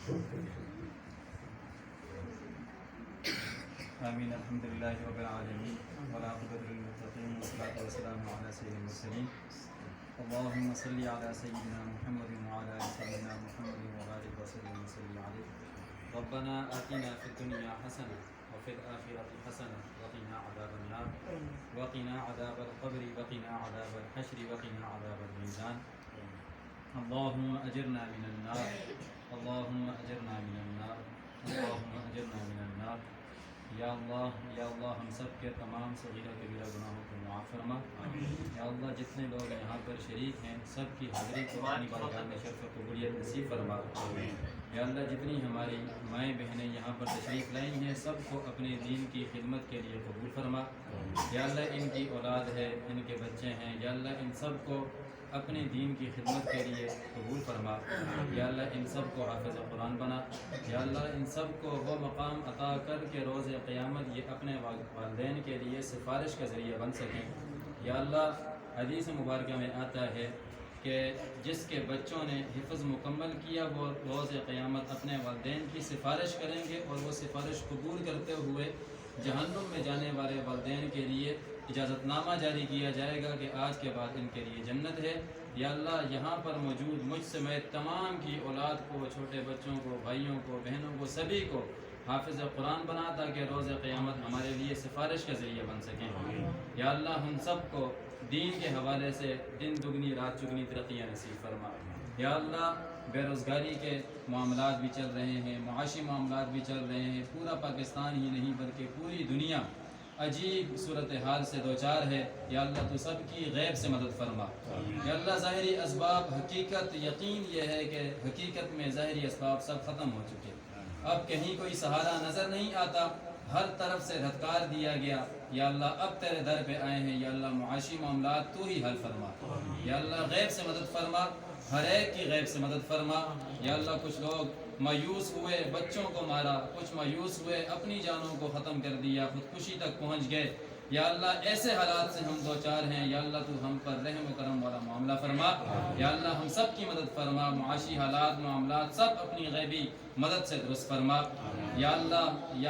آمین الحمد للہ رب العالمین والعاقبۃ للمتقین والصلاۃ والسلام علی سید المرسلین اللہم صلی علی سیدنا محمد وعلی آل سیدنا محمد وبارک وسلم وصلی علیہ ربنا آتنا فی الدنیا حسنہ وفی الآخرۃ حسنہ وقنا عذاب النار وقنا عذاب القبر وقنا عذاب الحشر وقنا عذاب المیزان اللہم اجرنا من النار اللہم اجرنا من النار اللہم اجرنا من النار یا اللہ ہم سب کے تمام صغیرہ کبیرہ گناہوں کو معاف فرما۔ یا اللہ جتنے لوگ یہاں پر شریک ہیں سب کی حاضری کو اپنی بارگاہ میں شرف و قبولیت نصیب فرما۔ یا اللہ جتنی ہماری مائیں بہنیں یہاں پر تشریف لائی ہیں سب کو اپنے دین کی خدمت کے لیے قبول فرما۔ یا اللہ ان کی اولاد ہے، ان کے بچے ہیں، یا اللہ ان سب کو اپنے دین کی خدمت کے لیے قبول فرما۔ یا اللہ ان سب کو حافظ قرآن بنا۔ یا اللہ ان سب کو وہ مقام عطا کر کے روز قیامت یہ اپنے والدین کے لیے سفارش کا ذریعہ بن سکیں۔ یا اللہ حدیث مبارکہ میں آتا ہے کہ جس کے بچوں نے حفظ مکمل کیا وہ روز قیامت اپنے والدین کی سفارش کریں گے اور وہ سفارش قبول کرتے ہوئے جہنم میں جانے والے والدین کے لیے اجازت نامہ جاری کیا جائے گا کہ آج کے بعد ان کے لیے جنت ہے۔ یا اللہ یہاں پر موجود مجھ سمیت تمام کی اولاد کو، چھوٹے بچوں کو، بھائیوں کو، بہنوں کو، سبھی کو حافظ قرآن بنا تاکہ روز قیامت ہمارے لیے سفارش کا ذریعہ بن سکیں۔ یا اللہ ہم سب کو دین کے حوالے سے دن دگنی رات چگنی ترقیاں نصیب فرما۔ یا اللہ بے روزگاری کے معاملات بھی چل رہے ہیں، معاشی معاملات بھی چل رہے ہیں، پورا پاکستان ہی نہیں بلکہ پوری دنیا عجیب صورتحال سے دوچار ہے۔ یا اللہ تو سب کی غیب سے مدد فرما۔ یا اللہ ظاہری اسباب حقیقت یقین یہ ہے کہ حقیقت میں ظاہری اسباب سب ختم ہو چکے، اب کہیں کوئی سہارا نظر نہیں آتا، ہر طرف سے دھتکار دیا گیا۔ یا اللہ اب تیرے در پہ آئے ہیں، یا اللہ معاشی معاملات تو ہی حل فرما۔ یا اللہ غیب سے مدد فرما، ہر ایک کی غیب سے مدد فرما۔ یا اللہ کچھ لوگ مایوس ہوئے، بچوں کو مارا، کچھ مایوس ہوئے اپنی جانوں کو ختم کر دیا، خودکشی تک پہنچ گئے۔ یا اللہ ایسے حالات سے ہم دوچار ہیں، یا اللہ تو ہم پر رحم و کرم والا معاملہ فرما۔ یا اللہ ہم سب کی مدد فرما، معاشی حالات معاملات سب اپنی غیبی مدد سے درست فرما۔ یا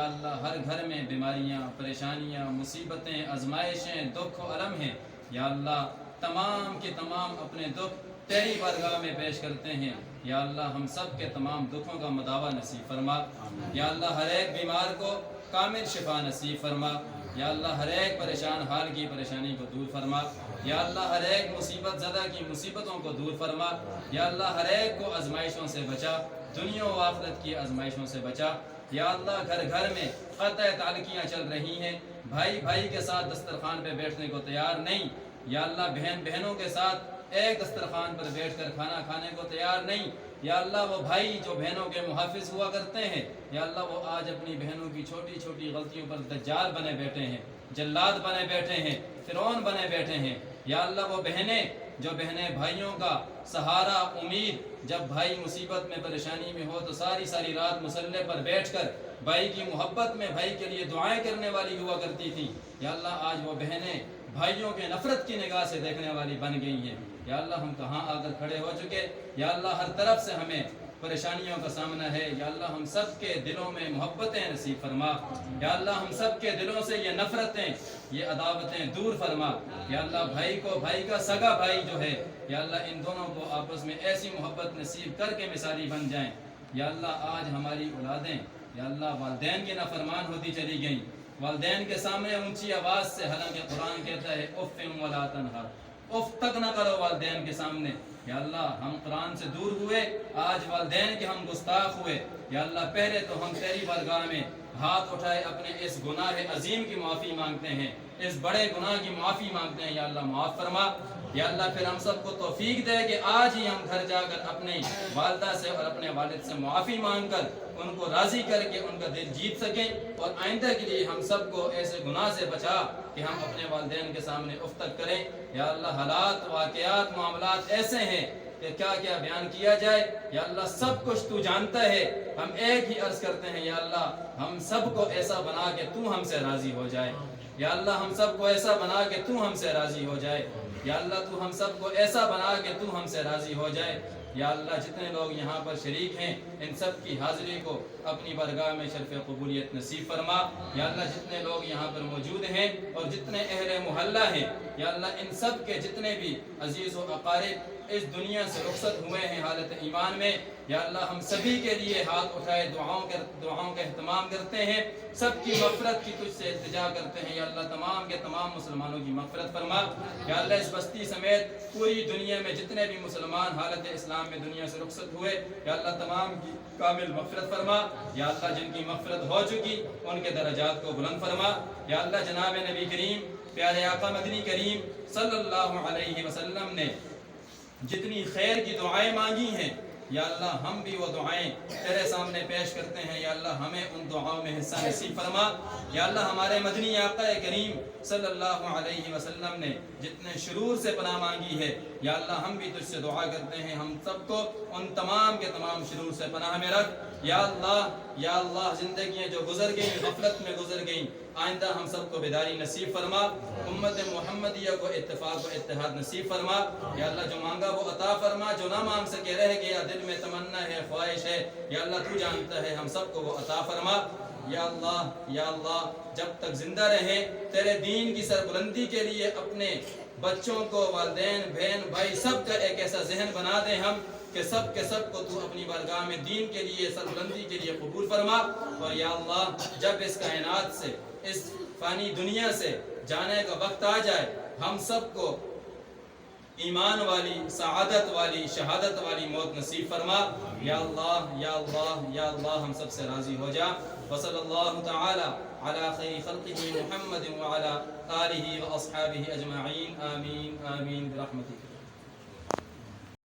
اللہ ہر گھر میں بیماریاں، پریشانیاں، مصیبتیں، آزمائشیں، دکھ و الم ہیں۔ یا اللہ تمام کے تمام اپنے دکھ تیری بارگاہ میں پیش کرتے ہیں۔ یا اللہ ہم سب کے تمام دکھوں کا مداوع نصیب فرما۔ یا اللہ ہر ایک بیمار کو کامل شفا نصیب فرما۔ یا اللہ ہر ایک پریشان حال کی پریشانی کو دور فرما۔ یا اللہ ہر ایک مصیبت زدہ کی مصیبتوں کو دور فرما۔ یا اللہ ہر ایک کو آزمائشوں سے بچا، دنیا و آخرت کی آزمائشوں سے بچا۔ یا اللہ گھر گھر میں قطع تعلقیاں چل رہی ہیں، بھائی بھائی کے ساتھ دسترخوان پہ بیٹھنے کو تیار نہیں۔ یا اللہ بہن بہنوں کے ساتھ ایک دسترخوان پر بیٹھ کر کھانا کھانے کو تیار نہیں۔ یا اللہ وہ بھائی جو بہنوں کے محافظ ہوا کرتے ہیں، یا اللہ وہ آج اپنی بہنوں کی چھوٹی چھوٹی غلطیوں پر دجال بنے بیٹھے ہیں، جلاد بنے بیٹھے ہیں، فرعون بنے بیٹھے ہیں۔ یا اللہ وہ بہنیں جو بہنیں بھائیوں کا سہارا امید، جب بھائی مصیبت میں پریشانی میں ہو تو ساری ساری رات مصلے پر بیٹھ کر بھائی کی محبت میں بھائی کے لیے دعائیں کرنے والی ہوا کرتی تھیں، یا اللہ آج وہ بہنیں بھائیوں کے نفرت کی نگاہ سے دیکھنے والی بن گئی ہیں۔ یا اللہ ہم کہاں آ کر کھڑے ہو چکے، یا اللہ ہر طرف سے ہمیں پریشانیوں کا سامنا ہے۔ یا اللہ ہم سب کے دلوں میں محبتیں نصیب فرما۔ یا اللہ ہم سب کے دلوں سے یہ نفرتیں، یہ عداوتیں دور فرما۔ یا اللہ بھائی کو، بھائی کا سگا بھائی جو ہے، یا اللہ ان دونوں کو آپس میں ایسی محبت نصیب کر کے مثالی بن جائیں۔ یا اللہ آج ہماری اولادیں یا اللہ والدین کی نافرمان ہوتی چلی گئیں، والدین کے سامنے اونچی آواز سے، حالانکہ قرآن کہتا ہے اف ولا تنہر، اف تک نہ کرو والدین کے سامنے۔ یا اللہ ہم قرآن سے دور ہوئے، آج والدین کے ہم گستاخ ہوئے۔ یا اللہ پہلے تو ہم تیری بارگاہ میں ہاتھ اٹھائے اپنے اس گناہ عظیم کی معافی مانگتے ہیں، اس بڑے گناہ کی معافی مانگتے ہیں۔ یا اللہ معاف فرما۔ یا اللہ پھر ہم سب کو توفیق دے کہ آج ہی ہم گھر جا کر اپنی والدہ سے اور اپنے والد سے معافی مانگ کر ان کو راضی کر کے ان کا دل جیت سکیں، اور آئندہ کے لیے ہم سب کو ایسے گناہ سے بچا کہ ہم اپنے والدین کے سامنے افتخار کریں۔ یا اللہ حالات، واقعات، معاملات ایسے ہیں کہ کیا کیا بیان کیا جائے۔ یا اللہ سب کچھ تو جانتا ہے، ہم ایک ہی عرض کرتے ہیں یا اللہ ہم سب کو ایسا بنا کہ تو ہم سے راضی ہو جائے۔ یا اللہ ہم سب کو ایسا بنا کہ تو ہم سے راضی ہو جائے۔ یا اللہ تو ہم سب کو ایسا بنا کہ تو ہم سے راضی ہو جائے۔ یا اللہ جتنے لوگ یہاں پر شریک ہیں ان سب کی حاضری کو اپنی بارگاہ میں شرف قبولیت نصیب فرما۔ یا اللہ جتنے لوگ یہاں پر موجود ہیں اور جتنے اہل محلہ ہیں یا اللہ ان سب کے جتنے بھی عزیز و اقارب اس دنیا سے رخصت ہوئے ہیں حالت ایمان میں یا اللہ ہم سبھی کے لیے ہاتھ اٹھائے دعاؤں کا اہتمام کرتے ہیں، سب کی مغفرت کی تجھ سے التجا کرتے ہیں۔ یا اللہ تمام کے تمام مسلمانوں کی مغفرت فرما۔ یا اللہ اس بستی سمیت پوری دنیا میں جتنے بھی مسلمان حالت اسلام میں دنیا سے رخصت ہوئے یا اللہ تمام کی کامل مغفرت فرما۔ یا اللہ جن کی مغفرت ہو چکی ان کے درجات کو بلند فرما۔ یا اللہ جناب نبی کریم پیارے آقا مدنی کریم صلی اللہ علیہ وسلم نے جتنی خیر کی دعائیں مانگی ہیں یا اللہ ہم بھی وہ دعائیں تیرے سامنے پیش کرتے ہیں۔ یا اللہ ہمیں ان دعاؤں میں حصہ نصیب فرما۔ یا اللہ ہمارے مدنی آقا کریم صلی اللہ علیہ وسلم نے جتنے شرور سے پناہ مانگی ہے یا اللہ ہم بھی تجھ سے دعا کرتے ہیں ہم سب کو ان تمام کے تمام شرور سے پناہ میں رکھ۔ یا اللہ زندگیاں جو گزر گئیں غفلت میں گزر گئیں آئندہ ہم سب کو بیداری نصیب فرما۔ امت محمدیہ کو اتفاق و اتحاد نصیب فرما۔ یا اللہ جو مانگا وہ عطا فرما، جو نہ مانگ سکے رہ گیا دل میں تمنا ہے خواہش ہے یا اللہ تو جانتا ہے ہم سب کو وہ عطا فرما۔ یا اللہ جب تک زندہ رہے تیرے دین کی سربلندی کے لیے اپنے بچوں کو والدین بہن بھائی سب کا ایک ایسا ذہن بنا دیں ہم کہ سب کے سب کو تو اپنی بارگاہ میں دین کے لیے سربلندی کے لیے قبول فرما۔ اور یا اللہ جب اس کائنات سے اس فانی دنیا سے جانے کا وقت آ جائے ہم سب کو ایمان والی سعادت والی شہادت والی موت نصیب فرما۔ یا اللہ ہم سب سے راضی ہو جا۔ وصلی اللہ تعالی علی خیر خلقہ محمد وعلی آلہ واصحابہ اجمعین آمین آمین برحمتک۔